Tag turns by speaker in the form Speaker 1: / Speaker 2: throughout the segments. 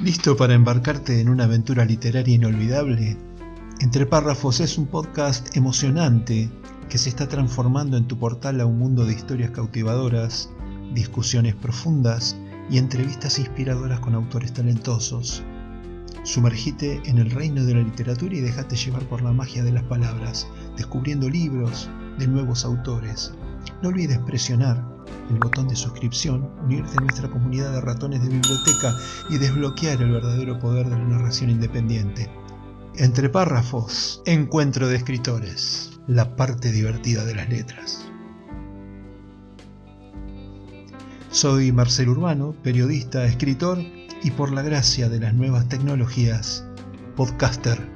Speaker 1: ¿Listo para embarcarte en una aventura literaria inolvidable? Entre Párrafos es un podcast emocionante que se está transformando en tu portal a un mundo de historias cautivadoras, discusiones profundas y entrevistas inspiradoras con autores talentosos. Sumergite en el reino de la literatura y déjate llevar por la magia de las palabras, descubriendo libros de nuevos autores. No olvides presionar el botón de suscripción, unirte a nuestra comunidad de ratones de biblioteca y desbloquear el verdadero poder de la narración independiente. Entre Párrafos, encuentro de escritores, la parte divertida de las letras. Soy Marcelo Urbano, periodista, escritor y por la gracia de las nuevas tecnologías, podcaster.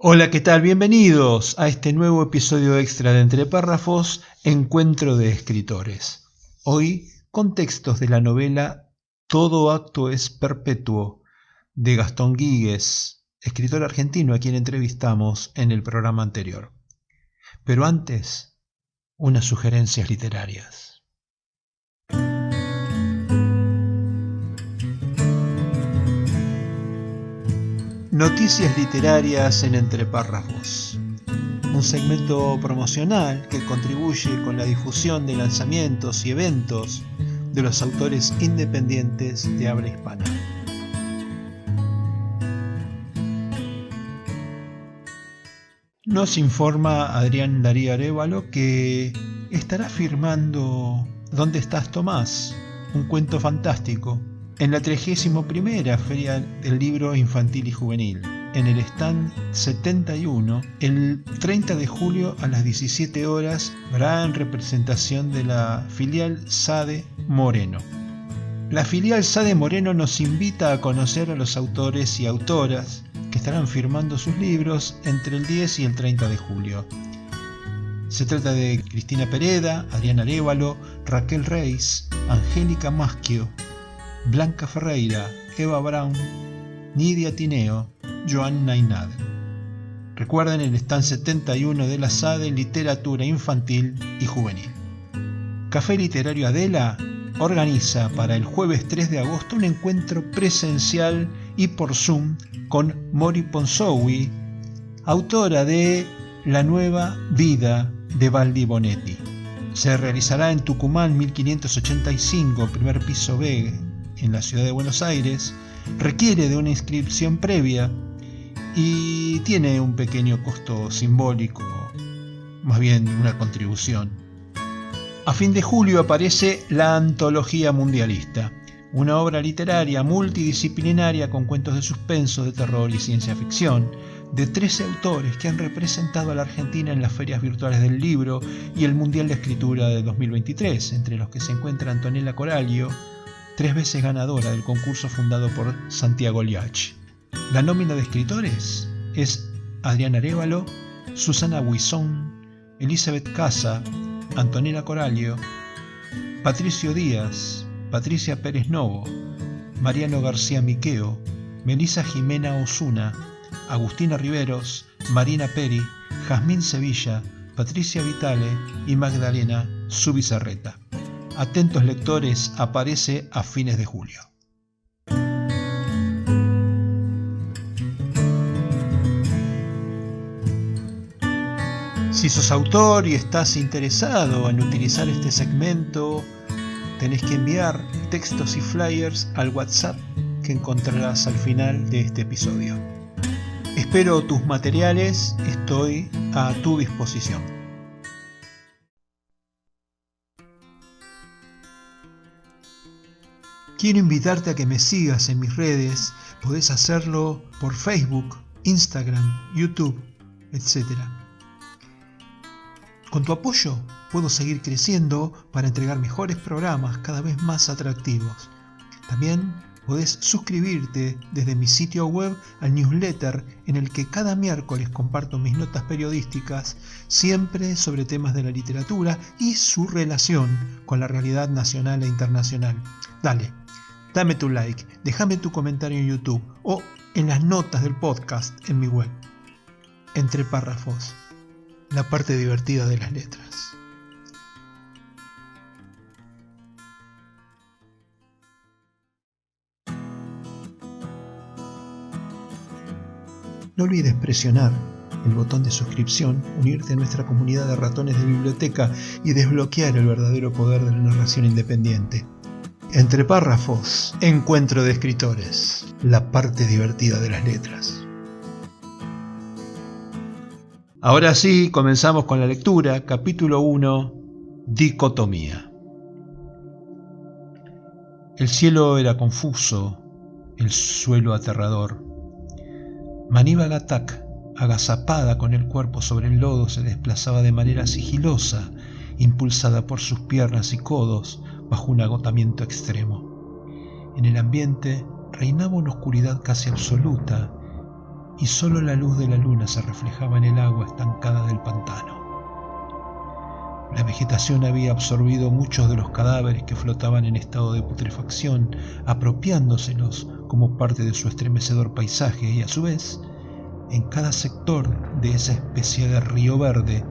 Speaker 1: Hola, ¿qué tal? Bienvenidos a este nuevo episodio extra de Entre Párrafos, encuentro de escritores. Hoy, con textos de la novela Todo acto es perpetuo, de Gastón Guíguez, escritor argentino a quien entrevistamos en el programa anterior. Pero antes, unas sugerencias literarias. Noticias literarias en Entre Párrafos. Un segmento promocional que contribuye con la difusión de lanzamientos y eventos de los autores independientes de habla hispana. Nos informa Adrián Darío Arévalo que estará firmando ¿Dónde estás, Tomás?, un cuento fantástico, en la 31ª Feria del Libro Infantil y Juvenil, en el stand 71, el 30 de julio a las 17 horas, gran representación de la filial SADE Moreno. La filial SADE Moreno nos invita a conocer a los autores y autoras que estarán firmando sus libros entre el 10 y el 30 de julio. Se trata de Cristina Pereda, Adrián Arévalo, Raquel Reis, Angélica Maschio, Blanca Ferreira, Eva Braun, Nidia Tineo, Joan Nainad. Recuerden el stand 71 de la SADE Literatura Infantil y Juvenil. Café Literario Adela organiza para el jueves 3 de agosto un encuentro presencial y por Zoom con Mori Ponzowi, autora de La nueva vida de Baldi Bonetti. Se realizará en Tucumán 1585, primer piso B, en la ciudad de Buenos Aires. Requiere de una inscripción previa y tiene un pequeño costo simbólico, más bien una contribución. A fin de julio aparece La Antología Mundialista, una obra literaria multidisciplinaria con cuentos de suspenso, de terror y ciencia ficción, de 13 autores que han representado a la Argentina en las ferias virtuales del libro y el Mundial de Escritura de 2023, entre los que se encuentra Antonella Coraglio, 3 veces ganadora del concurso fundado por Santiago Liach. La nómina de escritores es Adrián Arévalo, Susana Buizón, Elizabeth Casa, Antonella Coraglio, Patricio Díaz, Patricia Pérez Novo, Mariano García Miqueo, Melissa Jimena Osuna, Agustina Riveros, Marina Peri, Jazmín Sevilla, Patricia Vitale y Magdalena Zubizarreta. Atentos lectores, aparece a fines de julio. Si sos autor y estás interesado en utilizar este segmento, tenés que enviar textos y flyers al WhatsApp que encontrarás al final de este episodio. Espero tus materiales, estoy a tu disposición. Quiero invitarte a que me sigas en mis redes. Podés hacerlo por Facebook, Instagram, YouTube, etc. Con tu apoyo puedo seguir creciendo para entregar mejores programas cada vez más atractivos. También podés suscribirte desde mi sitio web al newsletter en el que cada miércoles comparto mis notas periodísticas, siempre sobre temas de la literatura y su relación con la realidad nacional e internacional. Dame tu like, déjame tu comentario en YouTube o en las notas del podcast en mi web. Entre Párrafos, la parte divertida de las letras. No olvides presionar el botón de suscripción, unirte a nuestra comunidad de ratones de biblioteca y desbloquear el verdadero poder de la narración independiente. Entre párrafos, encuentro de escritores, la parte divertida de las letras. Ahora sí, comenzamos con la lectura. Capítulo 1, Dicotomía. El cielo era confuso, el suelo aterrador. Maniva Gatak, agazapada con el cuerpo sobre el lodo, se desplazaba de manera sigilosa, impulsada por sus piernas y codos, bajo un agotamiento extremo. En el ambiente reinaba una oscuridad casi absoluta, y solo la luz de la luna se reflejaba en el agua estancada del pantano. La vegetación había absorbido muchos de los cadáveres que flotaban en estado de putrefacción, apropiándoselos como parte de su estremecedor paisaje, y a su vez, en cada sector de esa especie de río verde,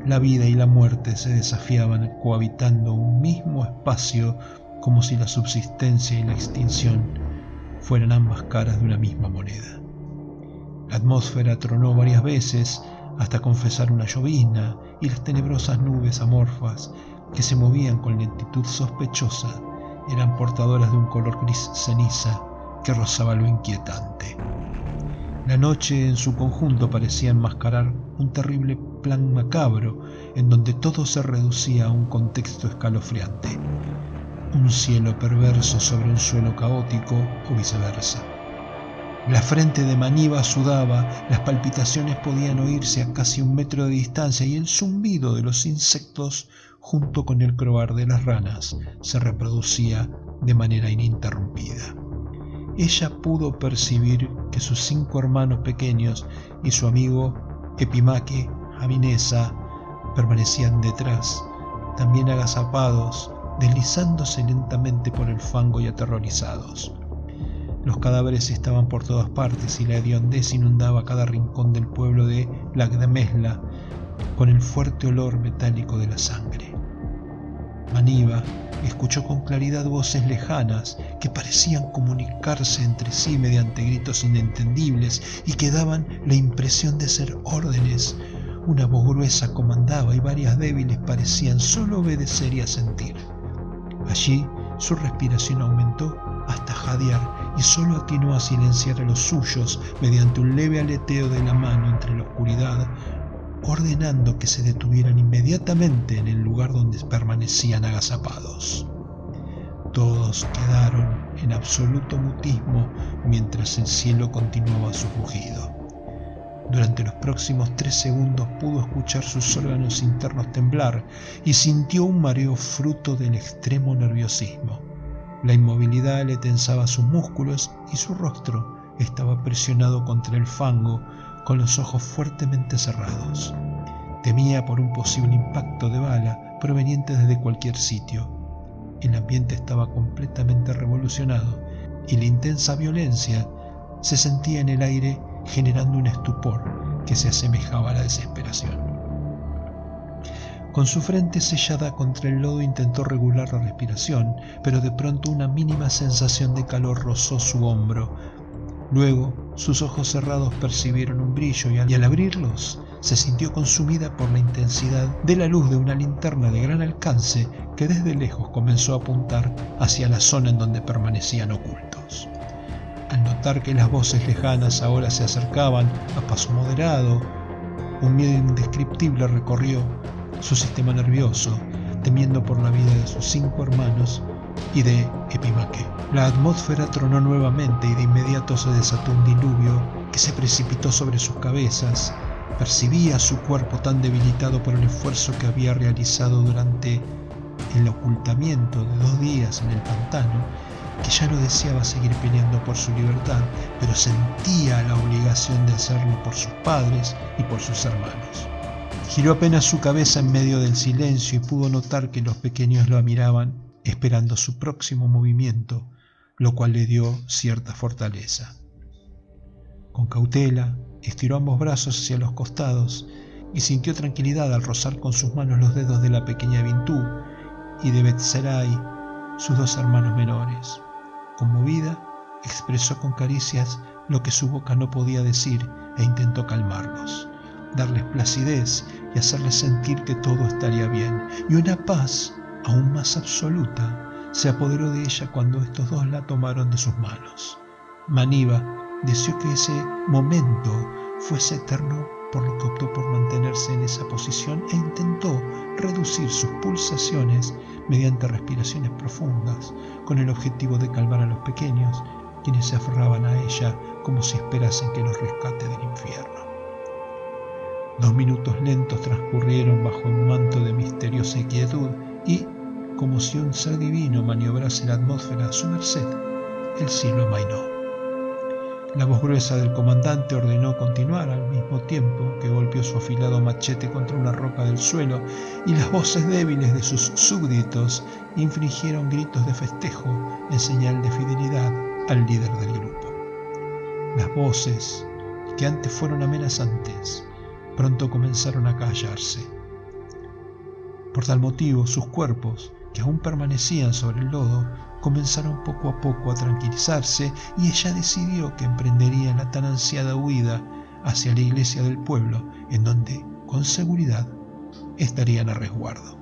Speaker 1: la vida y la muerte se desafiaban cohabitando un mismo espacio, como si la subsistencia y la extinción fueran ambas caras de una misma moneda. La atmósfera tronó varias veces hasta confesar una llovizna, y las tenebrosas nubes amorfas que se movían con lentitud sospechosa eran portadoras de un color gris ceniza que rozaba lo inquietante. La noche en su conjunto parecía enmascarar un terrible plan macabro en donde todo se reducía a un contexto escalofriante, un cielo perverso sobre un suelo caótico o viceversa. La frente de Maniva sudaba, las palpitaciones podían oírse a casi 1 metro de distancia y el zumbido de los insectos junto con el croar de las ranas se reproducía de manera ininterrumpida. Ella pudo percibir que sus 5 hermanos pequeños y su amigo Epimaque Aminesa permanecían detrás, también agazapados, deslizándose lentamente por el fango y aterrorizados. Los cadáveres estaban por todas partes y la hediondez inundaba cada rincón del pueblo de Lagdamesla con el fuerte olor metálico de la sangre. Maniva escuchó con claridad voces lejanas que parecían comunicarse entre sí mediante gritos inentendibles y que daban la impresión de ser órdenes. Una voz gruesa comandaba y varias débiles parecían solo obedecer y asentir. Allí su respiración aumentó hasta jadear y solo atinó a silenciar a los suyos mediante un leve aleteo de la mano entre la oscuridad, ordenando que se detuvieran inmediatamente en el lugar donde permanecían agazapados. Todos quedaron en absoluto mutismo mientras el cielo continuaba su rugido. Durante los próximos 3 segundos pudo escuchar sus órganos internos temblar y sintió un mareo fruto del extremo nerviosismo. La inmovilidad le tensaba sus músculos y su rostro estaba presionado contra el fango con los ojos fuertemente cerrados. Temía por un posible impacto de bala proveniente desde cualquier sitio. El ambiente estaba completamente revolucionado y la intensa violencia se sentía en el aire generando un estupor que se asemejaba a la desesperación. Con su frente sellada contra el lodo intentó regular la respiración, pero de pronto una mínima sensación de calor rozó su hombro. Luego, sus ojos cerrados percibieron un brillo y al abrirlos, se sintió consumida por la intensidad de la luz de una linterna de gran alcance que desde lejos comenzó a apuntar hacia la zona en donde permanecían ocultos. Al notar que las voces lejanas ahora se acercaban a paso moderado, un miedo indescriptible recorrió su sistema nervioso, temiendo por la vida de sus 5 hermanos y de Epimaque. La atmósfera tronó nuevamente y de inmediato se desató un diluvio que se precipitó sobre sus cabezas. Percibía su cuerpo tan debilitado por el esfuerzo que había realizado durante el ocultamiento de 2 días en el pantano, que ya no deseaba seguir peleando por su libertad, pero sentía la obligación de hacerlo por sus padres y por sus hermanos. Giró apenas su cabeza en medio del silencio y pudo notar que los pequeños lo miraban esperando su próximo movimiento, lo cual le dio cierta fortaleza. Con cautela, estiró ambos brazos hacia los costados y sintió tranquilidad al rozar con sus manos los dedos de la pequeña Bintú y de Betserai, sus 2 hermanos menores. Conmovida, expresó con caricias lo que su boca no podía decir e intentó calmarlos, darles placidez y hacerles sentir que todo estaría bien. Y una paz aún más absoluta se apoderó de ella cuando estos dos la tomaron de sus manos. Maniva deseó que ese momento fuese eterno, por lo que optó por mantenerse en esa posición e intentó reducir sus pulsaciones mediante respiraciones profundas, con el objetivo de calmar a los pequeños, quienes se aferraban a ella como si esperasen que los rescate del infierno. 2 minutos lentos transcurrieron bajo un manto de misteriosa quietud y, como si un ser divino maniobrase la atmósfera a su merced, el cielo amainó. La voz gruesa del comandante ordenó continuar al mismo tiempo que golpeó su afilado machete contra una roca del suelo, y las voces débiles de sus súbditos infligieron gritos de festejo en señal de fidelidad al líder del grupo. Las voces, que antes fueron amenazantes, pronto comenzaron a callarse. Por tal motivo, sus cuerpos, que aún permanecían sobre el lodo, comenzaron poco a poco a tranquilizarse, y ella decidió que emprendería la tan ansiada huida hacia la iglesia del pueblo, en donde, con seguridad, estarían a resguardo.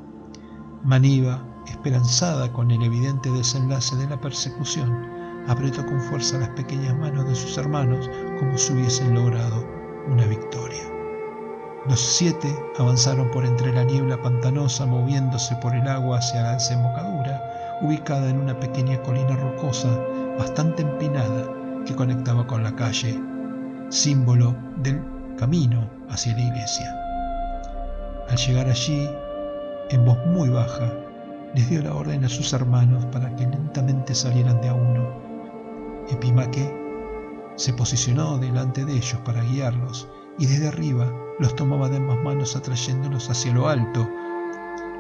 Speaker 1: Maniva, esperanzada con el evidente desenlace de la persecución, apretó con fuerza las pequeñas manos de sus hermanos como si hubiesen logrado una victoria. Los 7 avanzaron por entre la niebla pantanosa, moviéndose por el agua hacia la desembocadura, ubicada en una pequeña colina rocosa bastante empinada que conectaba con la calle, símbolo del camino hacia la iglesia. Al llegar allí, en voz muy baja, les dio la orden a sus hermanos para que lentamente salieran de a uno. Epimaque se posicionó delante de ellos para guiarlos, y desde arriba los tomaba de ambas manos atrayéndolos hacia lo alto.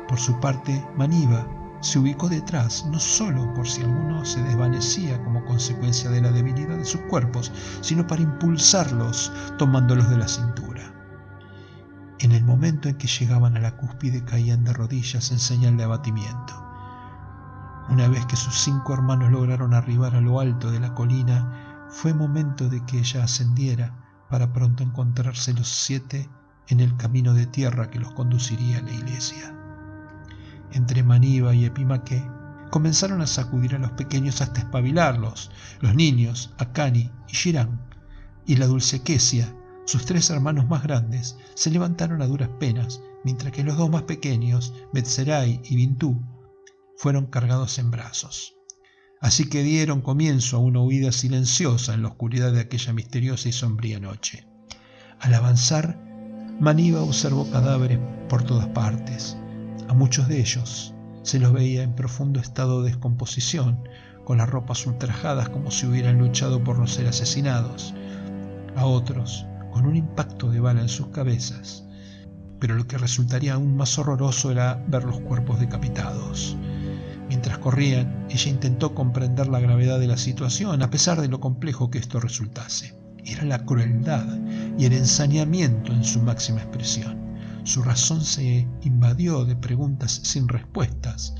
Speaker 1: Por su parte, Maniva se ubicó detrás, no solo por si alguno se desvanecía como consecuencia de la debilidad de sus cuerpos, sino para impulsarlos, tomándolos de la cintura. En el momento en que llegaban a la cúspide, caían de rodillas en señal de abatimiento. Una vez que sus 5 hermanos lograron arribar a lo alto de la colina, fue momento de que ella ascendiera, para pronto encontrarse los 7 en el camino de tierra que los conduciría a la iglesia. Entre Maniva y Epimaque comenzaron a sacudir a los pequeños hasta espabilarlos. Los niños, Akani y Shirán, y la dulce Kesia, sus 3 hermanos más grandes, se levantaron a duras penas, mientras que los 2 más pequeños, Betserai y Bintú, fueron cargados en brazos. Así que dieron comienzo a una huida silenciosa en la oscuridad de aquella misteriosa y sombría noche. Al avanzar, Maniva observó cadáveres por todas partes. A muchos de ellos se los veía en profundo estado de descomposición, con las ropas ultrajadas como si hubieran luchado por no ser asesinados. A otros, con un impacto de bala en sus cabezas. Pero lo que resultaría aún más horroroso era ver los cuerpos decapitados. Mientras corrían, ella intentó comprender la gravedad de la situación, a pesar de lo complejo que esto resultase. Era la crueldad y el ensañamiento en su máxima expresión. Su razón se invadió de preguntas sin respuestas.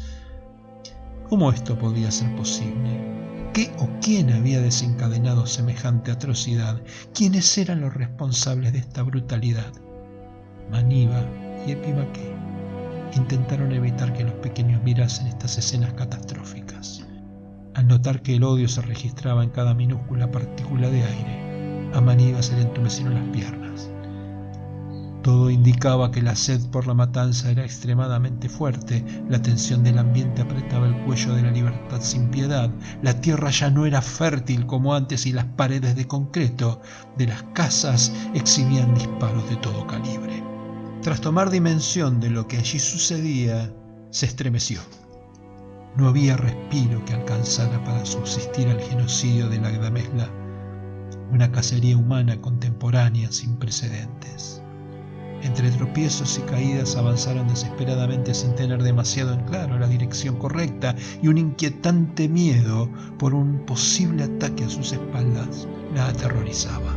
Speaker 1: ¿Cómo esto podía ser posible? ¿Qué o quién había desencadenado semejante atrocidad? ¿Quiénes eran los responsables de esta brutalidad? Maniva y Epimaque intentaron evitar que los pequeños mirasen estas escenas catastróficas. Al notar que el odio se registraba en cada minúscula partícula de aire, a Maniva se le entumecieron las piernas. Todo indicaba que la sed por la matanza era extremadamente fuerte, la tensión del ambiente apretaba el cuello de la libertad sin piedad, la tierra ya no era fértil como antes y las paredes de concreto de las casas exhibían disparos de todo calibre. Tras tomar dimensión de lo que allí sucedía, se estremeció. No había respiro que alcanzara para subsistir al genocidio de la Agdamezla, una cacería humana contemporánea sin precedentes. Entre tropiezos y caídas avanzaron desesperadamente sin tener demasiado en claro la dirección correcta, y un inquietante miedo por un posible ataque a sus espaldas la aterrorizaba.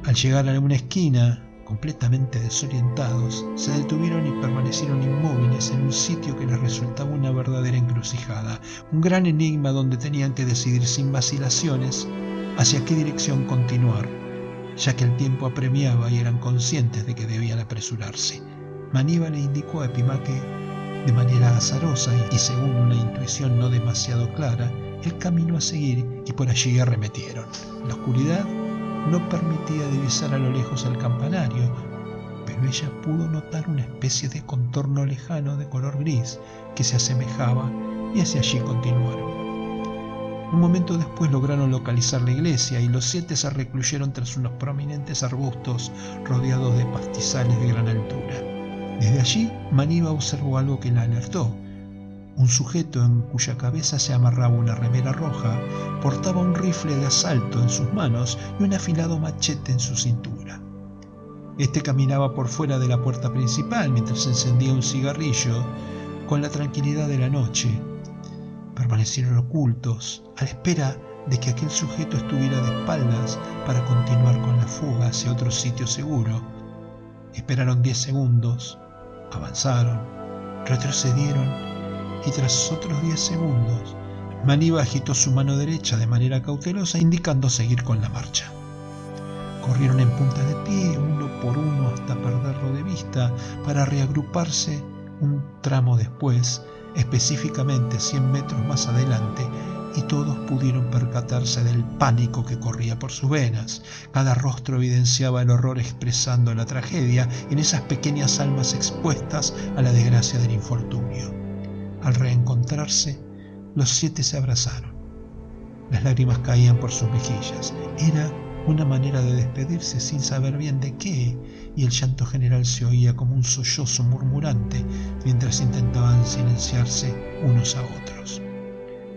Speaker 1: Al llegar a una esquina, completamente desorientados, se detuvieron y permanecieron inmóviles en un sitio que les resultaba una verdadera encrucijada, un gran enigma donde tenían que decidir sin vacilaciones hacia qué dirección continuar, ya que el tiempo apremiaba y eran conscientes de que debían apresurarse. Manива le indicó a Epimaque de manera azarosa y según una intuición no demasiado clara el camino a seguir, y por allí arremetieron. La oscuridad no permitía divisar a lo lejos el campanario, pero ella pudo notar una especie de contorno lejano de color gris que se asemejaba, y hacia allí continuaron. Un momento después lograron localizar la iglesia y los 7 se recluyeron tras unos prominentes arbustos rodeados de pastizales de gran altura. Desde allí, Manива observó algo que la alertó. Un sujeto en cuya cabeza se amarraba una remera roja portaba un rifle de asalto en sus manos y un afilado machete en su cintura. Este caminaba por fuera de la puerta principal mientras encendía un cigarrillo con la tranquilidad de la noche. Permanecieron ocultos, a la espera de que aquel sujeto estuviera de espaldas para continuar con la fuga hacia otro sitio seguro. Esperaron 10 segundos, avanzaron, retrocedieron y tras otros 10 segundos, Manива agitó su mano derecha de manera cautelosa, indicando seguir con la marcha. Corrieron en punta de pie, uno por uno, hasta perderlo de vista, para reagruparse un tramo después, específicamente 100 metros más adelante, y todos pudieron percatarse del pánico que corría por sus venas. Cada rostro evidenciaba el horror expresando la tragedia en esas pequeñas almas expuestas a la desgracia del infortunio. Al reencontrarse, los 7 se abrazaron. Las lágrimas caían por sus mejillas. Era una manera de despedirse sin saber bien de qué, y el llanto general se oía como un sollozo murmurante mientras intentaban silenciarse unos a otros.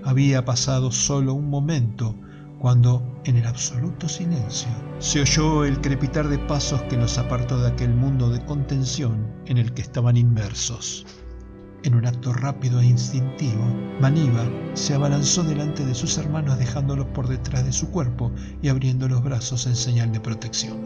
Speaker 1: Había pasado solo un momento cuando, en el absoluto silencio, se oyó el crepitar de pasos que los apartó de aquel mundo de contención en el que estaban inmersos. En un acto rápido e instintivo, Manива se abalanzó delante de sus hermanos dejándolos por detrás de su cuerpo y abriendo los brazos en señal de protección.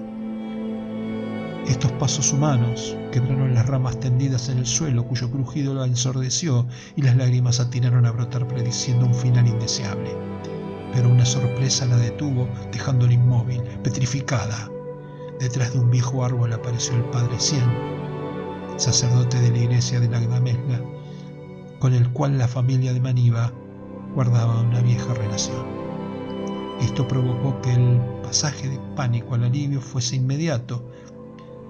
Speaker 1: Estos pasos humanos quebraron las ramas tendidas en el suelo, cuyo crujido la ensordeció, y las lágrimas atinaron a brotar prediciendo un final indeseable. Pero una sorpresa la detuvo, dejándola inmóvil, petrificada. Detrás de un viejo árbol apareció el padre Cien, sacerdote de la iglesia de Lagdamesla, con el cual la familia de Manива guardaba una vieja relación. Esto provocó que el pasaje de pánico al alivio fuese inmediato.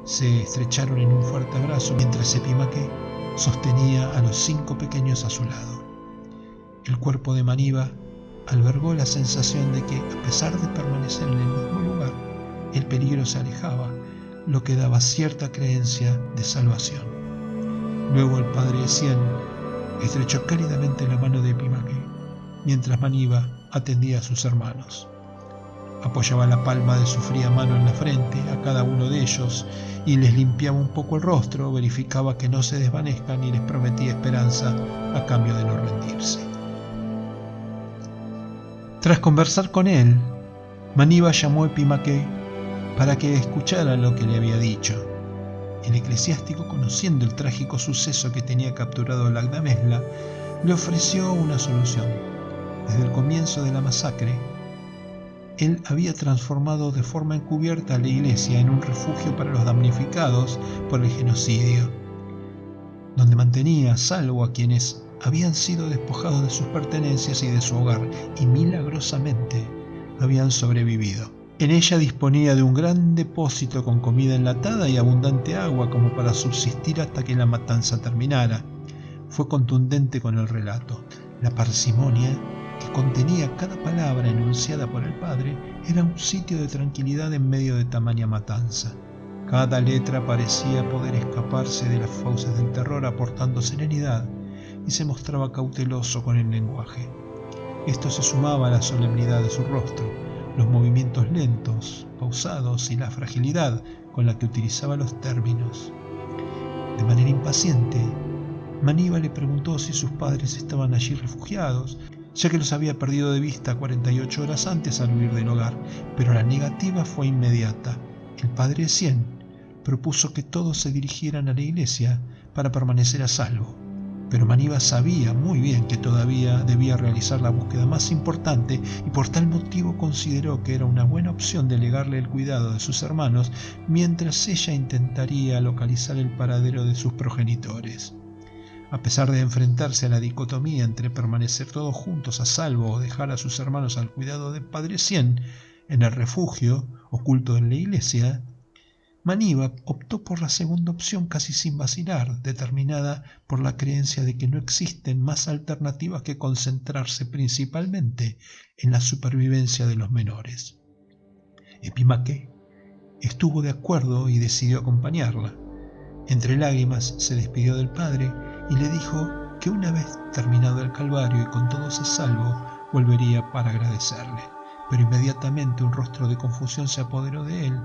Speaker 1: Se estrecharon en un fuerte abrazo mientras Epimaque sostenía a los 5 pequeños a su lado. El cuerpo de Manива albergó la sensación de que, a pesar de permanecer en el mismo lugar, el peligro se alejaba, lo que daba cierta creencia de salvación. Luego el padre Cien estrechó cálidamente la mano de Epimaque, mientras Manива atendía a sus hermanos. Apoyaba la palma de su fría mano en la frente a cada uno de ellos y les limpiaba un poco el rostro, verificaba que no se desvanezcan y les prometía esperanza a cambio de no rendirse. Tras conversar con él, Manива llamó a Epimaque para que escuchara lo que le había dicho. El eclesiástico, conociendo el trágico suceso que tenía capturado Lagdamesla, le ofreció una solución. Desde el comienzo de la masacre, él había transformado de forma encubierta a la iglesia en un refugio para los damnificados por el genocidio, donde mantenía a salvo a quienes habían sido despojados de sus pertenencias y de su hogar, y milagrosamente habían sobrevivido. En ella disponía de un gran depósito con comida enlatada y abundante agua como para subsistir hasta que la matanza terminara. Fue contundente con el relato. La parsimonia que contenía cada palabra enunciada por el padre era un sitio de tranquilidad en medio de tamaña matanza. Cada letra parecía poder escaparse de las fauces del terror aportando serenidad, y se mostraba cauteloso con el lenguaje. Esto se sumaba a la solemnidad de su rostro, los movimientos lentos, pausados y la fragilidad con la que utilizaba los términos. De manera impaciente, Manива le preguntó si sus padres estaban allí refugiados, ya que los había perdido de vista 48 horas antes al huir del hogar, pero la negativa fue inmediata. El padre Cien propuso que todos se dirigieran a la iglesia para permanecer a salvo. Pero Maniva sabía muy bien que todavía debía realizar la búsqueda más importante y por tal motivo consideró que era una buena opción delegarle el cuidado de sus hermanos mientras ella intentaría localizar el paradero de sus progenitores. A pesar de enfrentarse a la dicotomía entre permanecer todos juntos a salvo o dejar a sus hermanos al cuidado de Padre Cien en el refugio oculto en la iglesia, Maniva optó por la segunda opción casi sin vacilar, determinada por la creencia de que no existen más alternativas que concentrarse principalmente en la supervivencia de los menores. Epimaque estuvo de acuerdo y decidió acompañarla. Entre lágrimas se despidió del padre y le dijo que una vez terminado el calvario y con todos a salvo, volvería para agradecerle. Pero inmediatamente un rostro de confusión se apoderó de él,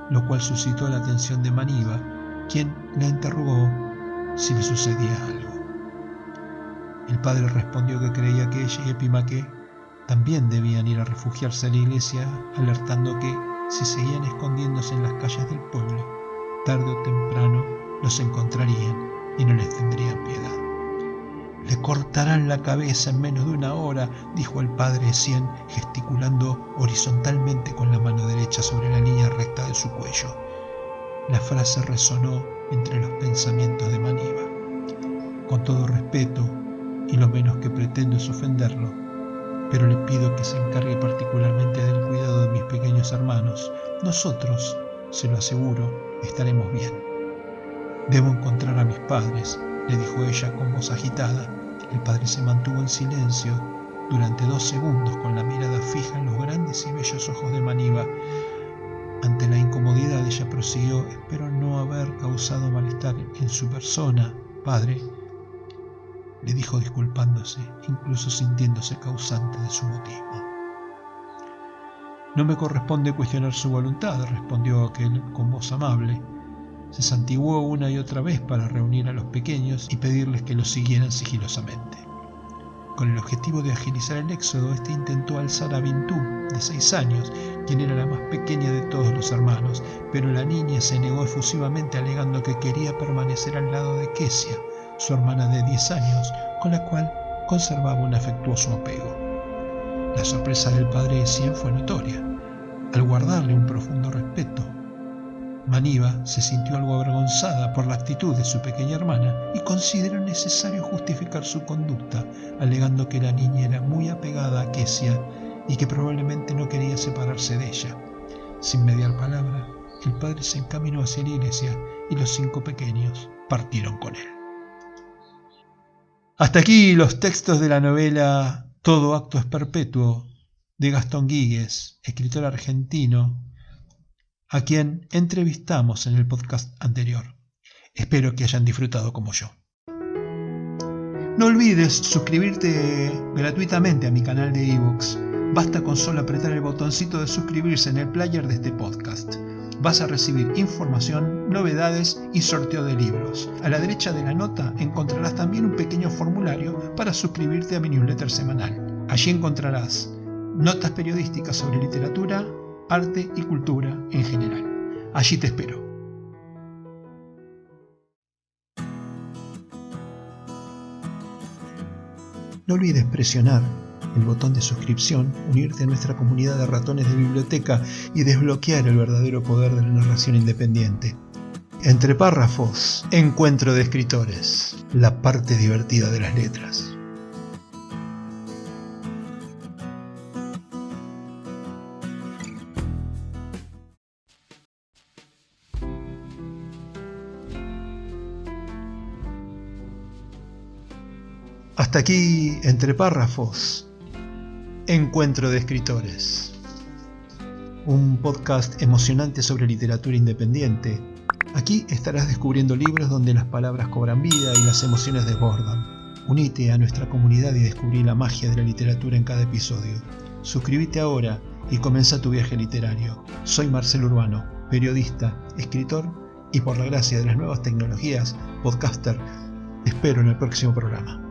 Speaker 1: lo cual suscitó la atención de Maniva, quien la interrogó si le sucedía algo. El padre respondió que creía que ella y Epimaque también debían ir a refugiarse a la iglesia, alertando que, si seguían escondiéndose en las calles del pueblo, tarde o temprano los encontrarían y no les tendrían piedad. «Le cortarán la cabeza en menos de una hora», dijo el padre Cien, gesticulando horizontalmente con la mano derecha sobre la línea recta de su cuello. La frase resonó entre los pensamientos de Maniva. «Con todo respeto, y lo menos que pretendo es ofenderlo, pero le pido que se encargue particularmente del cuidado de mis pequeños hermanos. Nosotros, se lo aseguro, estaremos bien». «Debo encontrar a mis padres», le dijo ella con voz agitada. El padre se mantuvo en silencio durante 2 segundos con la mirada fija en los grandes y bellos ojos de Maniva. Ante la incomodidad ella prosiguió: «Espero no haber causado malestar en su persona, padre», le dijo disculpándose, incluso sintiéndose causante de su mutismo. «No me corresponde cuestionar su voluntad», respondió aquel con voz amable. Se santiguó una y otra vez para reunir a los pequeños y pedirles que los siguieran sigilosamente. Con el objetivo de agilizar el éxodo, intentó alzar a Bintú, de 6 años, quien era la más pequeña de todos los hermanos, pero la niña se negó efusivamente alegando que quería permanecer al lado de Kesia, su hermana de 10 años, con la cual conservaba un afectuoso apego. La sorpresa del padre Cien fue notoria. Al guardarle un profundo respeto, Maniva se sintió algo avergonzada por la actitud de su pequeña hermana y consideró necesario justificar su conducta, alegando que la niña era muy apegada a Kesia y que probablemente no quería separarse de ella. Sin mediar palabra, el padre se encaminó hacia la iglesia y los 5 pequeños partieron con él. Hasta aquí los textos de la novela Todo acto es perpetuo, de Gastón Guíguez, escritor argentino, a quien entrevistamos en el podcast anterior. Espero que hayan disfrutado como yo. No olvides suscribirte gratuitamente a mi canal de iVoox. Basta con solo apretar el botoncito de suscribirse en el player de este podcast. Vas a recibir información, novedades y sorteo de libros. A la derecha de la nota encontrarás también un pequeño formulario para suscribirte a mi newsletter semanal. Allí encontrarás notas periodísticas sobre literatura, arte y cultura en general. Allí te espero. No olvides presionar el botón de suscripción, unirte a nuestra comunidad de ratones de biblioteca y desbloquear el verdadero poder de la narración independiente. Entre párrafos, encuentro de escritores, la parte divertida de las letras. Hasta aquí, entre párrafos, encuentro de escritores. Un podcast emocionante sobre literatura independiente. Aquí estarás descubriendo libros donde las palabras cobran vida y las emociones desbordan. Unite a nuestra comunidad y descubrí la magia de la literatura en cada episodio. Suscríbete ahora y comienza tu viaje literario. Soy Marcelo Urbano, periodista, escritor y, por la gracia de las nuevas tecnologías, podcaster. Te espero en el próximo programa.